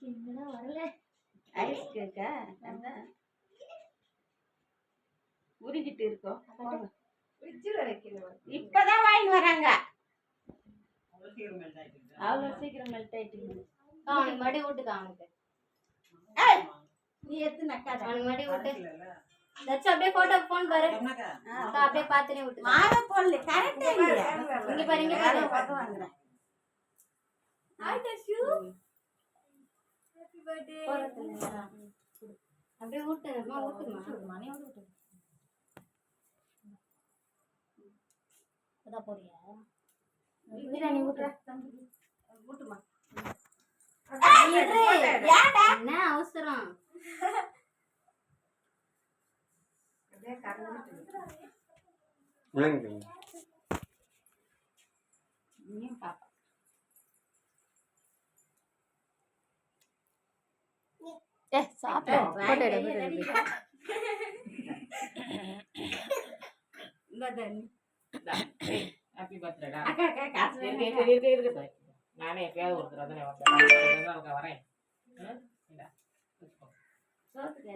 இன்னும் வரல. ஐஸ் கேக்கா? அதான் உருகிட்டு இருக்கோம். இப்பதான் வாங்கி வராங்க. அவ்வளோ சீக்கிரம் மெல்ட் ஆயிட்டு. அவனுக்கு மடி விட்டுக்கா அவனுக்கு. நீ எடுத்து நக்காத. அவனுக்கு மடி விட்டு. தச்சு அப்படியே போட்டோ போன் பாரு. அப்படியே பாத்துனே விட்டு. மாலை போடல கரெக்டா இல்லையா? இங்க பாரு இங்க பாரு. பக்கம் வாங்குறேன். ஹாய் தச்சு. Happy birthday. அப்படியே விட்டு அம்மா விட்டுமா. மணி விட்டு. அத போறியா? இங்க நீ விட்டுற தம்பி. விட்டுமா. ஏடா? என்ன அவசரம்? அப்படியே கறந்துட்டு. விளங்குது. நீ பாப்பா. சாப்பிடு. போட்டோ எடு. ஹாப்பி பர்த்டேடா. அக்கா காசு இருக்கு. நானே எப்பயாவது ஒரு தடவை வரேன். சோத்துக்கு